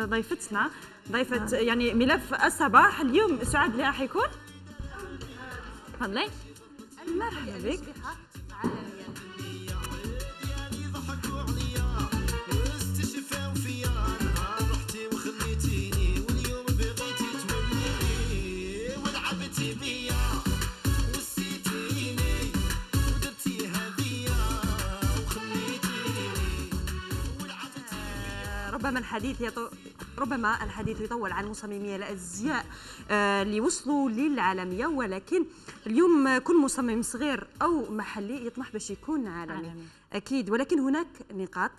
ضيفتنا ضيفة يعني ملف الصباح اليوم. سعاد اللي راح يكون. تفضلي. مرحبا بك. ربما الحديث يطول عن مصممي الازياء اللي وصلوا للعالميه، ولكن اليوم كل مصمم صغير او محلي يطمح باش يكون عالمي. اكيد، ولكن هناك نقاط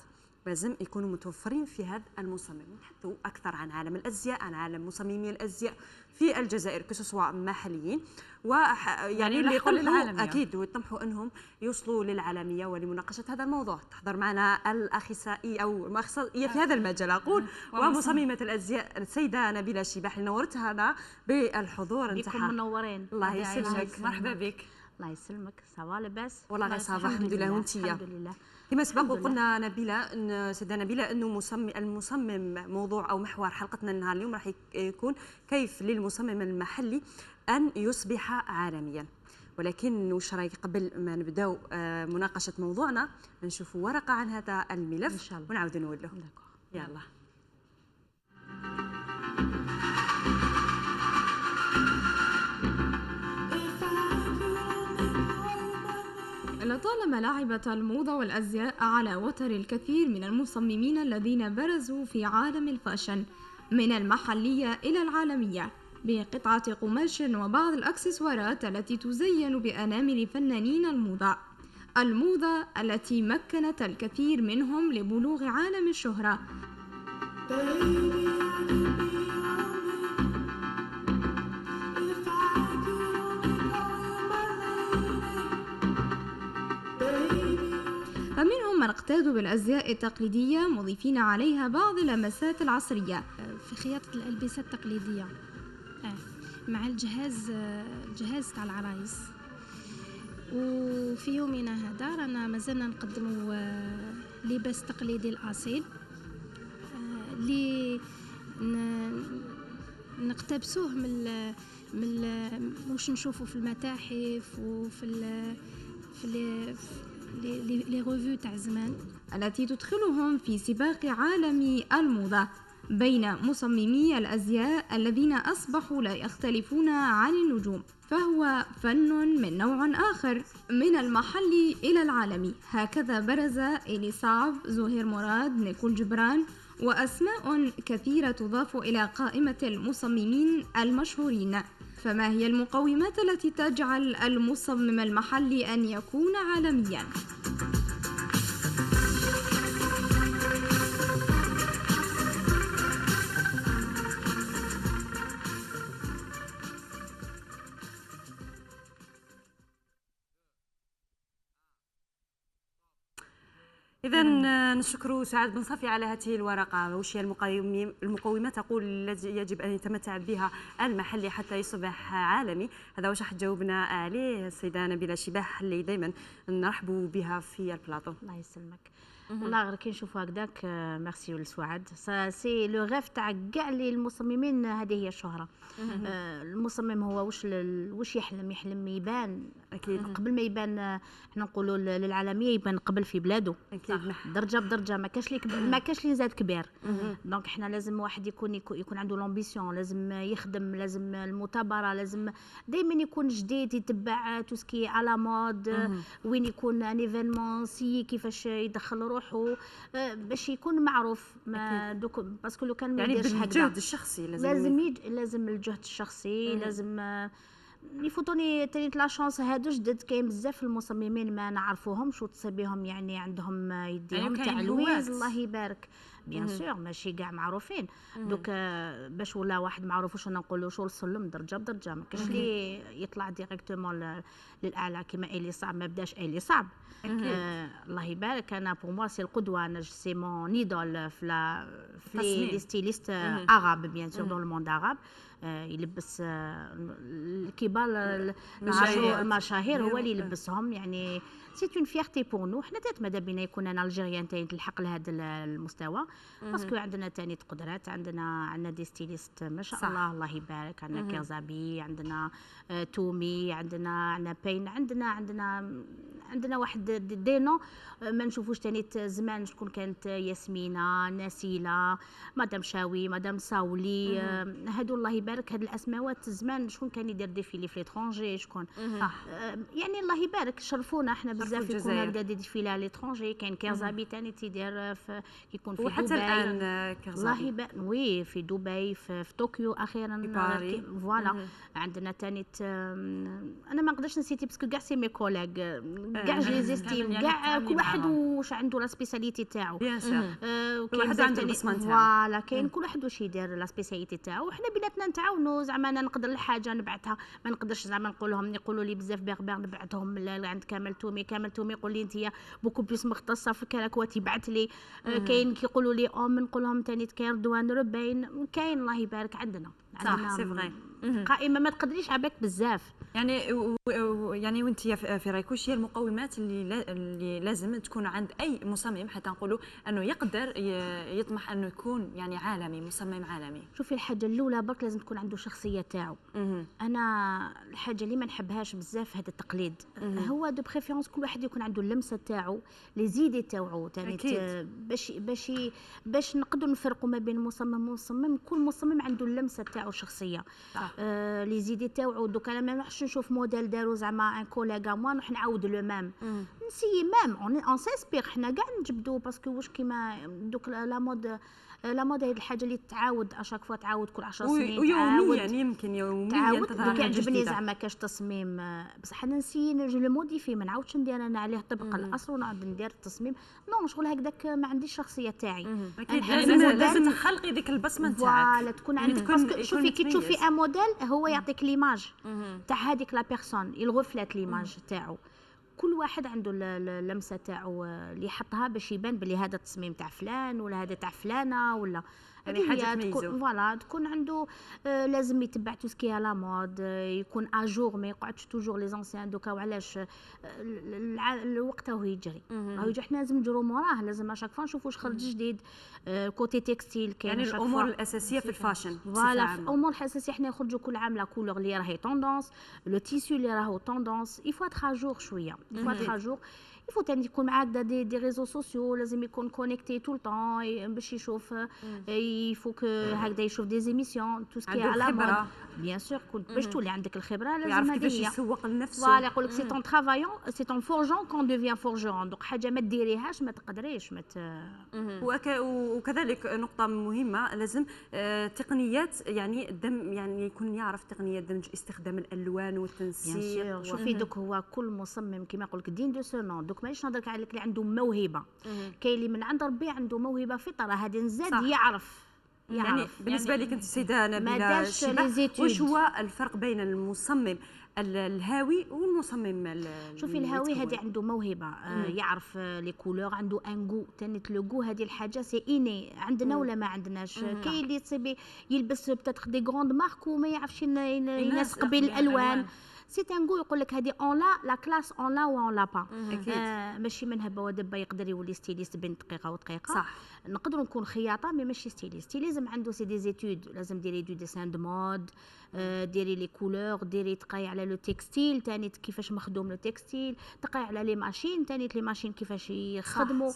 لازم يكونوا متوفرين في هذا المصمم. نتحدثوا اكثر عن عالم الازياء، عن عالم مصممي الازياء في الجزائر كسواء محليين ويعني اللي يطمحوا اكيد ويطمحوا انهم يوصلوا للعالميه. ولمناقشه هذا الموضوع تحضر معنا الاخصائي او الاخصائيه في هذا المجال اقول ومصممه الازياء السيده نبيله شباح اللي نورتها بالحضور نتاعها. بكم منورين. الله يسلمك. مرحبا بك. الله يسلمك. سوا لاباس؟ والله غير صافا الحمد لله. وانتيا؟ الحمد لله. كما سبق وقلنا نبيله سيده نبيله انه المصمم موضوع او محور حلقتنا النهار اليوم راح يكون كيف للمصمم المحلي ان يصبح عالميا. ولكن وش رايك قبل ما نبداو مناقشه موضوعنا نشوفوا ورقه عن هذا الملف ان شاء الله ونعاود نولوا. يلا. لطالما لعبت الموضة والأزياء على وتر الكثير من المصممين الذين برزوا في عالم الفاشن من المحلية إلى العالمية بقطعة قماش وبعض الأكسسوارات التي تزين بأنامل فنانين الموضة التي مكنت الكثير منهم لبلوغ عالم الشهرة. فمنهم من اقتادوا بالأزياء التقليدية مضيفين عليها بعض اللمسات العصرية في خياطة الألبسة التقليدية مع الجهاز تاع العرايس. وفي يومنا هذا رانا مازلنا نقدموا لباس تقليدي الأصيل اللي نقتبسوه من واش نشوفوا في المتاحف وفي لي ريفيو تاع زمان التي تدخلهم في سباق عالمي الموضة بين مصممي الأزياء الذين أصبحوا لا يختلفون عن النجوم، فهو فن من نوع آخر من المحلي إلى العالمي. هكذا برز إلي صعب، زهير مراد، نيكول جبران وأسماء كثيرة تضاف إلى قائمة المصممين المشهورين. فما هي المقومات التي تجعل المصمم المحلي أن يكون عالمياً؟ إذا نشكر سعاد بن صافي على هذه الورقة. وش هي المقومات تقول التي يجب أن يتمتع بها المحلي حتى يصبح عالمي؟ هذا واش راح تجاوبنا عليه السيدة نبيلة شباح اللي دائما نرحبوا بها في البلاطو. الله يسلمك. والله غير كي نشوفوا هكذاك ميرسي لسعاد. سي لو غيف تاع كاع المصممين، هذه هي الشهرة. المصمم هو واش يحلم يبان اكيد قبل ما يبان. احنا نقولوا للعالميه يبان قبل في بلاده اكيد درجه بدرجه. ما كاش اللي زاد كبير. دونك احنا لازم واحد يكون عنده لامبيسيون، لازم يخدم، لازم المثابره، لازم دائما يكون جديد، يتبع توسكي على مود، وين يكون ان ايفينمون سي كيفاش يدخل روحه باش يكون معروف. ما دوك باسكو لو كان ما يعني يديرش هكذا بالجهد الشخصي لازم الجهد الشخصي. لازم يفوتوني تاني لا شانس. هادو جدد كاين بزاف المصممين ما نعرفوهمش وتصيبيهم يعني عندهم يديهم تاع الويز الله يبارك بيان سور ماشي كاع معروفين. دوك باش ولا واحد معروف واش نقولوا شو السلم درجه بدرجه. ما كاينش اللي يطلع ديريكتومون للاعلى كيما ايلي صعب. ما بداش ايلي صعب الله يبارك. انا بور موا سي القدوه. انا سي مون ايدول في لي ستيليست عرب بيان سور دون لو موند عرب. يلبس الكبار المشاهير هو اللي يلبسهم، يعني سي اون فيغتي بور نو. حنا تات ماذا بينا يكون انا الجيريان تاني تلحق لهذا المستوى، باسكو عندنا تاني قدرات، عندنا دي ستيليست ما شاء الله الله يبارك، عندنا كيرزابي، عندنا تومي، عندنا بين، عندنا واحد دي نو ما نشوفوش تاني زمان. شكون كانت؟ ياسمينة، نسيلة، مدام شاوي، مدام ساولي، هادو الله يبارك. هاد الاسماوات زمان شكون كان يدير ديفيلي في ليترونجي؟ شكون؟ يعني الله يبارك شرفونا احنا بزاف، يكون هكذا دي ديفيلي على ليترونجي. كاين كيرزابي تاني تيدير يكون في دبي، وحتى الان كيرزابي الله يبارك وي في دبي، في طوكيو اخيرا فوالا. عندنا تاني انا ما نقدرش نسيتي باسكو كاع سي مي كوليغ، كاع جي زيستيم، كاع كل واحد واش عنده لا سبيساليتي تاعو. بيان سور كل واحد عنده البصمه تاعو، فوالا كاين كل واحد واش يدير لا سبيساليتي تاعو. وحنا بيناتنا نتعاونوا، زعما انا نقدر الحاجه نبعثها، ما نقدرش زعما نقول لهم، يقولوا لي بزاف بيغبيغ نبعثهم عند كامل تومي يقول لي انت بوكو بليس مختصه في الكراكوات يبعث لي. كاين كيقولوا لي نقول لهم ثاني كاين رضوان ربين، كاين الله يبارك عندنا صح سي فغي قائمه ما تقدريش عباك بزاف. يعني وانت في رايك واش هي المقومات اللي لازم تكون عند اي مصمم حتى نقولوا انه يقدر يطمح انه يكون يعني عالمي، مصمم عالمي؟ شوفي الحاجه الاولى برك لازم تكون عنده شخصيه تاعو. انا الحاجه اللي ما نحبهاش بزاف هذا التقليد. هو دو بريفيرونس كل واحد يكون عنده اللمسه تاعو، لي زيدي تاعو ثاني، باش نقدروا نفرقوا ما بين مصمم ومصمم. كل مصمم عنده اللمسه تاعو الشخصيه. لي زيدي تاعو. دوك انا ما نروحش نشوف موديل داروا زعما ان كوليغا موا نروح نعاود لو ميم، نسي ميم اون سيسبير. حنا كاع نجبدوا باسكو واش كيما دوك لا مود هي الحاجه اللي تعاود اشاك فوا، تعاود كل 10 سنين، ويوميا يمكن يوميا تعاود. يعجبني زعما كاش تصميم، بصح انا نسي نجي لو موديفي، ما نعاودش ندير انا عليه طبق الاصل ونعاود ندير التصميم. نو شغل هكذاك ما عنديش شخصيه تاعي. لازم تخلقي ديك البصمه تاعك، فوالا تكون عندك. باسكو شوفي كي تشوفي ان موديل هو يعطيك ليماج تاع هذيك لا بيرسون، يغفلت ليماج تاعو. كل واحد عنده اللمسه تاعو اللي يحطها باش يبان بلي هذا التصميم تاع فلان ولا هذا تاع فلانه، ولا يعني حاجه تميزو. فوالا تكون عنده لازم يتبع تو سكي على مود، يكون اجور، ما يقعدش توجور لي زونسيان. دوكا وعلاش الوقت راهو يجري، حنا لازم نجرو موراه، لازم اشاك فوا نشوفوا واش خرج جديد. كوتي تكستيل كاين يعني الامور الاساسيه في الفاشن. فوالا في الامور الاساسيه حنا نخرجوا كل عام لا كولور اللي راهي توندونس، لو تيسيو اللي راهو توندونس. يفوا تراجور شويه، يفوا تراجور. يفو تاني يكون معاك دي ريزو سوسيو، لازم يكون كونيكتي طول طون باش يشوف. يفو هكذا يشوف دي زيميسيون تو سكي على مود. بيان سور كنت باش تولي عندك الخبره لازم هذه هي يسوق لنفسه. فوالا يقول لك سي طون ترافايون، سي طون فورجون كون ديفيان فورجون. دونك حاجه ما ديريهاش ما تقدريش وكذلك نقطه مهمه، لازم تقنيات يعني الدم، يعني يكون يعرف تقنيات دمج استخدام الالوان والتنسيق. شوفي دوك هو كل مصمم كيما يقول لك دين دو سو نون. دوك مانيش نهضرك على اللي عنده موهبه، كاين اللي من عند ربي عنده موهبه فطره، هذه نزاد يعرف. يعني بالنسبه لك انت سيده نبيله شباب، واش هو الفرق بين المصمم الهاوي والمصمم شوفي الهاوي هذه عنده موهبه، يعرف لي كولور، عنده انغو تانيت لوغو. هذه الحاجه سي اني عندنا ولا ما عندناش. كاين اللي تصيبي يلبس بتاتخ دي غروند مارك وما يعرفش ينسق بين الالوان. سي تانغو يقول لك هذه اون لا كلاس اون لا و اون لا با. ماشي من هبه ودبه يقدر يولي ستيليست بين دقيقه ودقيقه. صح نقدروا نكون خياطه مي ماشي ستيليست. ستيليزم عنده سي دي زيتود، لازم ديري دو ديسان دو مود، ديري لي كولور، ديري تقاي على لو تكستيل تاني كيفاش مخدوم لو تكستيل، تقاي على لي ماشين تاني لي ماشين كيفاش يخدموا.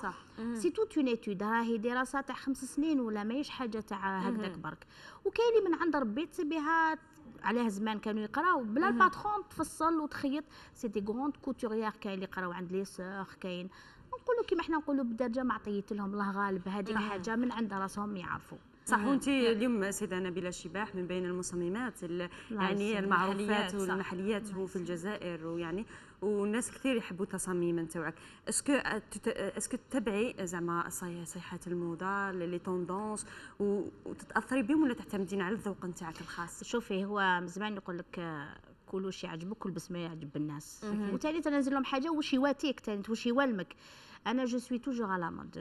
سي توت اون ايتود، راهي دراسه تاع 5 سنين ولا ماهيش حاجه تاع هكذاك برك. وكاين اللي من عند ربي تصيبيها عليه زمان كانوا يقراو بلا الباترون تفصل وتخيط. سي دي غروند كوتوريير، كاين اللي يقراو عند لي سور، كاين نقولوا كيما حنا نقولوا بالدرجه ما عطيت لهم الله غالب. هذيك حاجه من عند راسهم يعرفوا. صح. وانت اليوم سيده نبيله شباح من بين المصممات يعني المعروفات والمحليات في الجزائر، ويعني والناس كثير يحبوا التصاميم نتاعك. اسكو تتبعي زعما صيحات الموضه لي توندونس وتتاثري بهم، ولا تعتمدين على الذوق نتاعك الخاص؟ شوفي هو زمان يقول لك كل واش يعجبك كل بس ما يعجب الناس. وثاني تنزل لهم حاجه واش يواتيك ثاني واش يولمك. انا جو سوي توجور على مود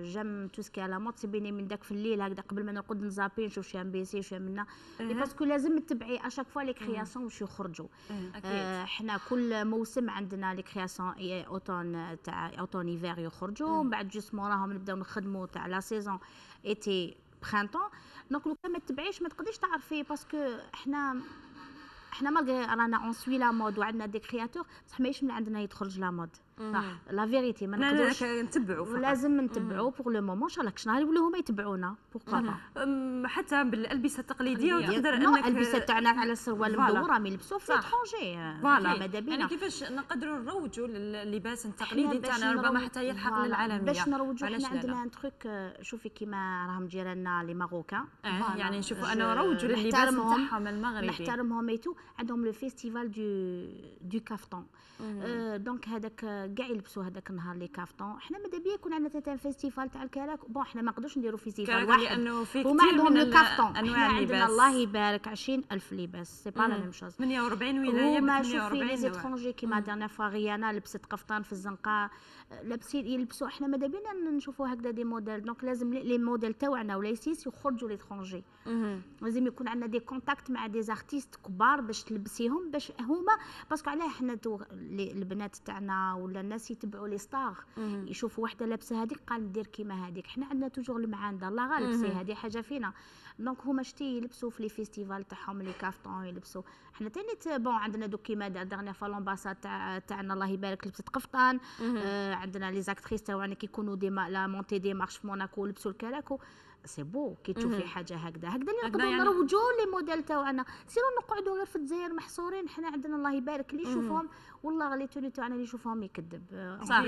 جام تو سكي على مود سيبيني من داك في الليل هكذا قبل ما نرقد نزابي نشوف شي ام بي سي شي منا باسكو لازم تتبعي اشاك فوا لي كرياسيون واش يخرجوا. حنا كل موسم عندنا لي كرياسيون اوتون تاع اوتون ايفير يخرجوا ومن بعد جوست موراهم نبداو نخدموا تاع لا سيزون ايتي برينتون. دونك لو كان ما تتبعيش ما تقدريش تعرفي باسكو حنا مالغري رانا اون سوي لا مود وعندنا دي كرياتور بصح ماهيش من عندنا يتخرج لا مود صح لا فيريتي ما نقدروش نتبعوا فقط لازم نتبعوا بور لو مومون ان شاء الله كش نهار يولوا هما يتبعونا بوركوا حتى بالالبسه التقليديه وتقدر انك الالبسه تاعنا على السروال المدوره مي يلبسوا في ليترونجي فوالا ماذا بينا يعني كيفاش نقدروا نروجوا لللباس التقليدي تاعنا ربما حتى يلحق للعالميه باش نروجوا حنا عندنا ان تروك شوفي كيما راهم جيراننا لي ماروكان يعني نشوفوا انا نروجوا للباس تاعهم المغربي نحترمهم ايتو عندهم لو فيستيفال دو كافتون دونك هذاك كاع يلبسوا هذاك النهار لي كافتون. حنا ماذا بيا يكون عندنا تاع فيستيفال تاع الكراك بون حنا ما نقدروش نديروا فيستيفال واحد لانه في هما كثير عندهم من لو كافتون انواع اللباس عندنا الله يبارك 20,000 لباس سي با لا ميم شوز 48 ولايه هما شوفي لي زيترونجي كيما دارنا فوا غيانا لبست قفطان في الزنقه لابسين يلبسوا. احنا ماذا بينا نشوفوا هكذا دي موديل دونك لازم لي موديل تاعنا ولا يسيس يخرجوا ليترونجي. لازم يكون عندنا دي كونتاكت مع دي زارتيست كبار باش تلبسيهم باش هما باسكو علاه حنا البنات تاعنا ولا الناس يتبعوا لي ستار يشوفوا وحده لابسه هذيك قال ندير كيما هذيك. حنا عندنا توجور المعانده الله غالب سي هذه حاجه فينا دونك هما شتي يلبسوا في لي فيستيفال تاعهم لي كافتون يلبسوا. حنا تاني بون عندنا دوك كيما دارنا في لومباساد تاعنا الله يبارك لبست قفطان. عندنا لي زاكتريس تاعنا كيكونوا ديما لا مونتي دي مارش في موناكو لبسوا الكراكو سي بو كي تشوفي حاجه هكذا اللي نقدروا نروجوا لي موديل تاعنا سيرو نقعدوا غير في الجزائر محصورين. حنا عندنا الله يبارك اللي يشوفهم والله لي توني تاعنا اللي يشوفهم يكذب صح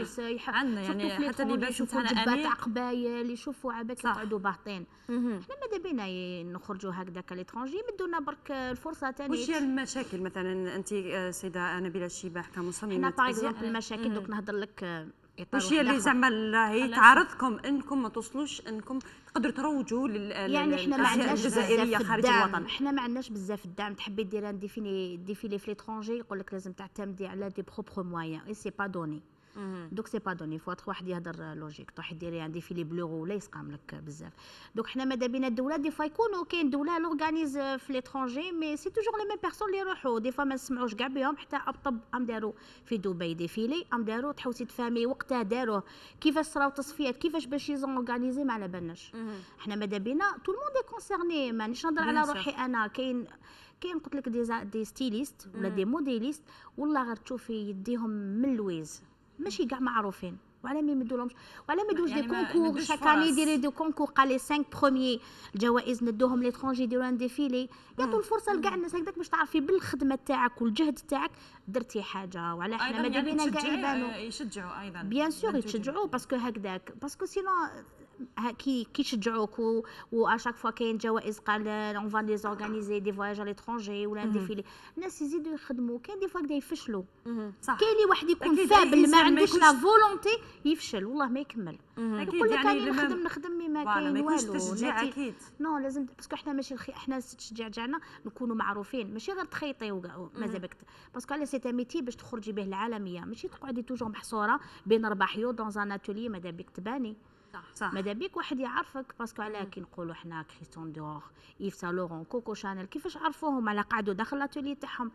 عندنا يعني حتى اللباس تاعنا جبات تاع قبايل يشوفوا عباك يقعدوا باهطين. حنا ماذا بينا نخرجوا هكذاك ليترونجي يمدونا برك الفرصه ثاني. واش هي المشاكل مثلا انت سيده نبيله الشباح كمصممه حنا باغ اكزومبل المشاكل دوك نهضر لك واش هي اللي زعما راهي تعارضكم انكم ما توصلوش انكم تقدروا تروجوا يعني احنا ما عندناش الجزائريه خارج الوطن. احنا ما عندناش بزاف الدعم. تحبي ديري ديفيلي في ليترونجي يقول لك لازم تعتمدي على دي بروبر مويان اي سي با دوني دوك سي با دوني فوت واحد يهضر لوجيك تروحي ديري عندي في لي بلوغو ولا يسقام لك بزاف. دوك حنا ماذا بينا الدوله دي فوا يكونوا كاين دوله لورغانيز في ليترونجي مي سي توجور لي ميم بيرسون اللي يروحوا دي فوا ما نسمعوش كاع بهم. حتى ابطب ام داروا في دبي ديفيلي ام داروا تحوسي تفهمي وقتها داروه كيفاش صراو تصفيات كيفاش باش يزون اورغانيزي ما على بالناش. حنا ماذا بينا تو الموند اي كونسيرني مانيش نهضر على روحي انا كاين قلت لك دي ستيليست ولا دي موديليست والله غير تشوفي يديهم من لويز ماشي كاع معروفين وعلى ما يمدولهمش وعلى ما يدوش دي كونكور شاكاني يديروا دي كونكور قال لي 5 بروميي الجوائز ندوهم ليترونجي يديروا ان ديفيلي يعطوا الفرصه لكاع الناس هكذاك باش تعرفي بالخدمه تاعك والجهد تاعك درتي حاجه. وعلى حنا ماذا بينا كاع يبانوا يشجعوا ايضا بيان سور يتشجعوا باسكو هكذاك باسكو سينو كي يشجعوك واشاك فوا كاين جوائز قال اون فان لي زورغانيزي دي فواياج ليترونجي ولا ديفيلي الناس يزيدوا يخدموا. كاين دي فوا كدا يفشلوا كاين اللي واحد يكون فابل ما عندوش لا فولونتي يفشل والله ما يكمل يقول لك يعني نخدم ما كاين والو تشجيع اكيد نو لازم باسكو حنا ماشي احنا التشجيع تاعنا نكونوا معروفين ماشي غير تخيطي ماذا بك باسكو على سي تا ميتي باش تخرجي به العالميه ماشي تقعدي توجور محصوره بين 4 حيوط دون ان اتولي ماذا بك تباني صح ماذا بيك واحد يعرفك باسكو علاه كي نقولوا حنا كريستيان ديور ايف سان لورون كوكو شانيل كيفاش عرفوهم على قعدوا داخل لاتولي تاعهم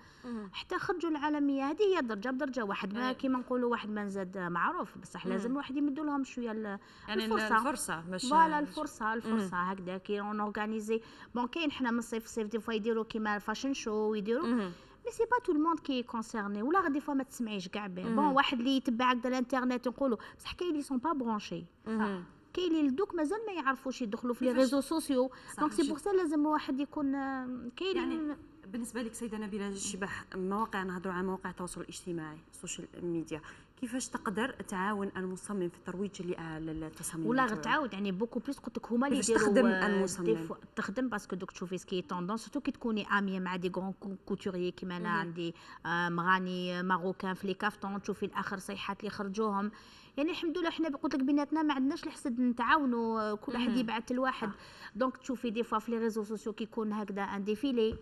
حتى خرجوا العالميه. هذه هي درجه بدرجه واحد ما كيما نقولوا واحد ما نزاد معروف بصح لازم الواحد يمدوا لهم شويه يعني الفرصه باش فوالا الفرصه هكذا كي اون اورغانيزي بون كاين حنا من الصيف دي فوا يديروا كيما الفاشن شو يديروا مي سي با تو الموند كي كونسيرني ولا غادي فوا ما تسمعيش كاع به بون واحد اللي يتبع هكذا الانترنت نقولوا بصح كاين اللي سون با برونشي كاين اللي دوك مازال ما يعرفوش يدخلوا في لي ريزو سوسيو دونك سي بور سا لازم واحد يكون كاين يعني بالنسبه لك سيده نبيله الشباح مواقع نهضروا على مواقع التواصل الاجتماعي السوشيال ميديا كيفاش تقدر تعاون المصمم في الترويج للتصاميم ولا غير تعاود يعني بوكو بليس قلت لك هما اللي يديروا تخدم المصمم تخدم باسكو دوك تشوفي سكي طوندونس سورتو كي تكوني اميه مع دي غون كوتوريي كيما انا عندي مغاني ماروكان في لي كافتون تشوفي الاخر صيحات اللي خرجوهم يعني الحمد لله حنا قلت لك بيناتنا ما عندناش الحسد نتعاونوا كل واحد يبعث لواحد دونك تشوفي دي فوا في لي ريزو سوسيو كيكون هكذا ان ديفيلي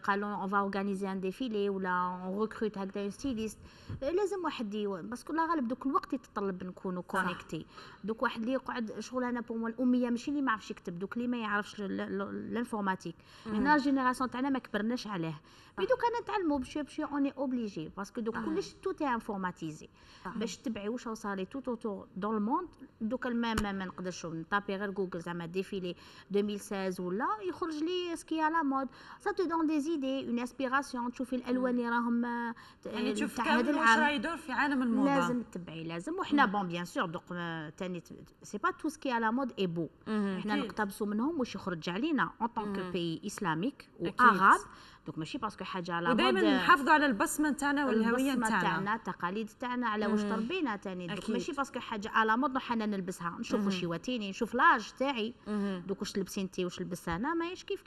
قالوا اون فا اورغانيزي ان ديفيلي ولا اون ريكروت هكذا ستيليست. لازم واحد باسكو لا غالب دوك الوقت يتطلب نكونوا كونيكتي. دوك واحد اللي يقعد شغل انا بوم الاميه ماشي اللي ما يعرفش يكتب، دوك اللي ما يعرفش الانفورماتيك. حنا الجينيراسيون تاعنا ما كبرناش عليه، مي دوك انا نتعلموا بشوي اوني اوبليجي باسكو دوك كلش توت انفورماتيزي باش تبعي واش صاري توت اوتور دون الموند. دوك ما نقدرش نطابي غير جوجل زعما ديفيلي 2016 ولا يخرج لي سكي على مود سا تو دون دي زيدي اون انسبيراسيون. تشوفي الالوان اللي راهم يعني تشوف تاع هذا كامل واش العام راه يدور في عالم الموضه لازم تتبعي لازم. وحنا بون بيان سور دوك تاني سي با تو سكي على مود اي بو. حنا نقتبسوا منهم واش يخرج علينا اون طونك بي اسلاميك واغاب. دوك ماشي باسكو حاجه على مود ودائما نحافظوا على البصمه تاعنا والهويه تاعنا التقاليد تاعنا على واش تربينا تاني. دوك ماشي باسكو حاجه على مود حنا نلبسها نشوف واش يواتيني نشوف لاج تاعي. دوك واش لبسي انت واش لبس انا ماهيش كيف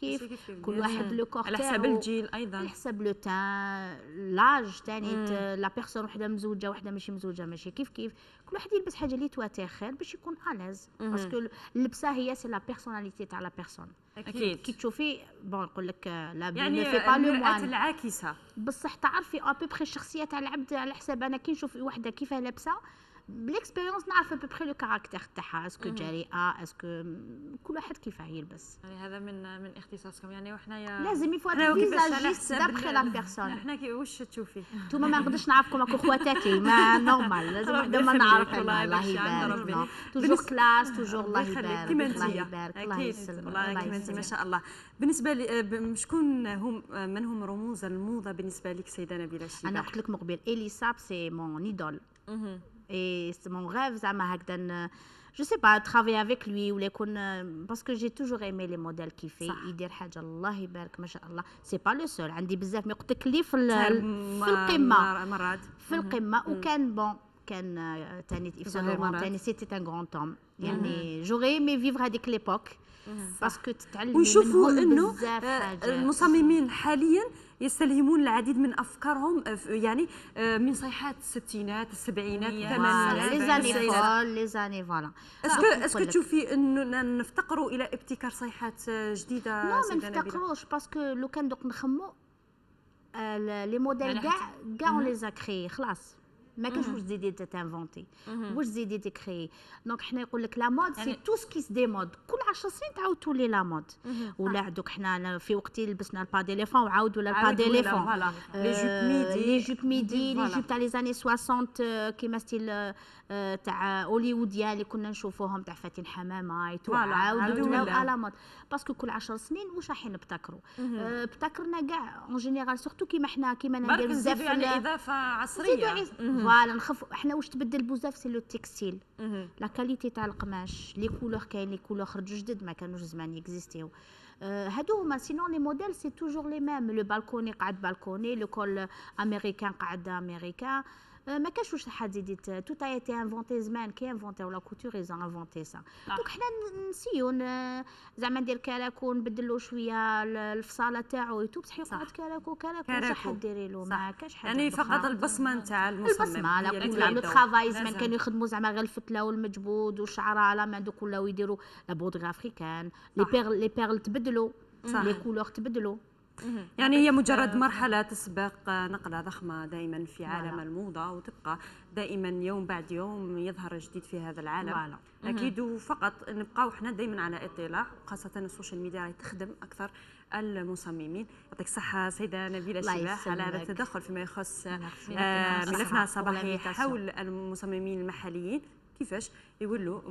كل واحد لو كور على حسب الجيل ايضا على حسب لو تان لاج تاني لا بيرسون وحده مزوجه وحده ماشي مزوجه ماشي كيف كل واحد يلبس حاجه اللي تواتيه خير باش يكون اليز باسكو اللبسه هي سي لا بيرسوناليتي تاع لا بيرسون. اكيد كي تشوفي بون نقول لك لا يعني في با لو المرآة العاكسه بصح تعرفي ا بوبري الشخصيه تاع العبد على حساب انا كي نشوف وحده كيفاه لابسه بالاكسبيريونس نعرف بوبري لو كاركتير تاعها اسكو جريئه اسكو كل واحد كيفاه يلبس. يعني هذا من اختصاصكم يعني وحنايا لازم يفوت فيزاجيست دابخي لا بيرسون. احنا واش تشوفي نتوما ما نقدرش نعرفكم راكم خواتاتي ما نورمال لازم وحده ما نعرف الله يبارك توجور كلاس توجور الله يبارك الله يبارك الله يسلمك والله كيما انت ما شاء الله. بالنسبه لي شكون هم من هم رموز الموضه بالنسبه لك سيده نبيله الشيباح؟ انا قلت لك مقبل إليساب سي مون ايدول et c'est mon rêve زعما هكذا je sais pas travailler avec lui ولا يكون parce que j'ai toujours aimé les modèles qui fait يدير حاجه الله يبارك ما شاء الله. سي با لو سول عندي بزاف ما قلت لك اللي في القمه مرات في القمه وكان بون كان تاني تاني سيتي ان غران توم يعني جوغي مي فيفر هذيك ليبوك باسكو تتعلمي ونشوفوا انه المصممين حاليا يستلهمون العديد من افكارهم يعني من صيحات الستينات السبعينات الثمانينات لي زاني فوالا. اسكو تشوفي انه نفتقروا الى ابتكار صيحات جديده؟ لا ما نفتقروش باسكو لو كان دوك نخمو لي موديل كاع اون لي زاكري خلاص ما كاينش واش تزيدي تانفونتي واش تزيدي تكري. دونك حنا يقول لك لا مود سي تو سكي دي مود كل 10 سنين تعاود تولي لا مود. ولا دوك حنا في وقتي لبسنا البا ديليفون وعاود ولا البا ديليفون لي جوب ميدي لي جوب تاع لي زاني 60 كيما ستيل تاع هوليووديان اللي كنا نشوفوهم تاع فاتن حمامه يتعاودوا ولاو على مود باسكو كل 10 سنين واش رايحين نبتكروا. ابتكرنا كاع اون جينيرال سورتو كيما حنا كيما ندير بزاف يعني اضافه عصريه فوالا نخف. احنا واش تبدل بزاف سي لو تكستيل لا كاليتي تاع القماش لي كولور كاين لي كولور خرجوا جدد ما كانوش زمان يكزيستيو هادو هما. سينون لي موديل سي توجور لي ميم لو بالكوني قاعد بالكوني لو كول امريكان قاعد امريكان ما كاش واش حد زيدت توت اي تي انفونتي زمان كي انفونتيو لا كوتور ايزون انفونتي سا. دونك حنا نسيو زعما ندير كراكو نبدلو شويه الفصاله تاعو يتوب بصح يقعد كراكو واش حد ديري له ما كاش حاجه يعني فقط البصمه نتاع المصمم البصمه لا كل لو طرافاي زمان كانوا يخدموا زعما غير الفتله والمجبود والشعره على ما دوك ولاو يديروا لا بودغ افريكان لي بيرل تبدلوا لي كولور تبدلوا. يعني هي مجرد مرحلة تسبق نقلة ضخمة دائما في عالم الموضة وتبقى دائما يوم بعد يوم يظهر جديد في هذا العالم. أكيد وفقط نبقاو احنا دائما على اطلاع خاصة السوشيال ميديا راهي تخدم أكثر المصممين. يعطيك الصحة سيدة نبيلة الشيباح على هذا التدخل فيما يخص ملفنا الصباحي حول المصممين المحليين كيفاش يولوا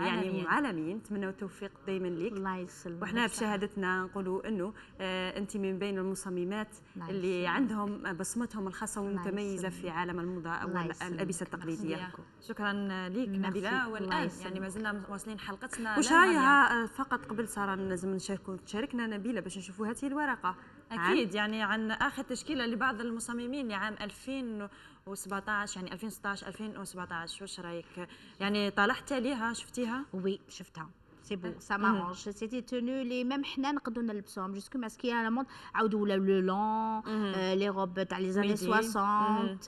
يعني عالميين. نتمنوا التوفيق دائما لك الله يسلمك. وحنا بشهادتنا نقولوا انه انت من بين المصممات اللي عندهم بصمتهم الخاصه والمتميزه في عالم الموضه او الالبسه التقليديه. شكرا لك نبيله. والان يعني ما زلنا واصلين حلقتنا. واش رايها فقط قبل ساره لازم تشاركنا نبيله باش نشوفوا هذه الورقه؟ اكيد يعني عن اخر تشكيله لبعض المصممين لعام 2017 يعني 2016 2017 واش رايك؟ يعني طالعت عليها شفتيها؟ وي شفتها سي بو سا مارونج سي دي تونو لي ميم حنا نقدروا نلبسوهم جوسكو ماسكي على مود عاودوا ولاو لو لون لي روب تاع لي زاني 60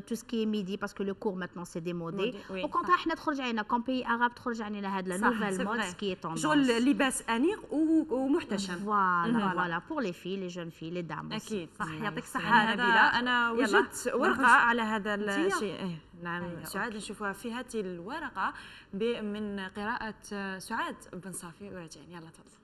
تو سكي ميدي باسكو لو كور ماتنون سي دي مودي وكونطرا حنا تخرج علينا كوم بي عرب تخرج علينا هاد لا نوفيل مود سكي توندونس شغل لباس انيق ومحتشم فوالا بور لي في لي جون في لي دام اكيد صح يعطيك الصحه نبيله. انا وجدت ورقه على هذا الشيء نعم سعاد نشوفها في هذه الورقه من قراءه سعاد بن صافي وراجعين يلا تفضل.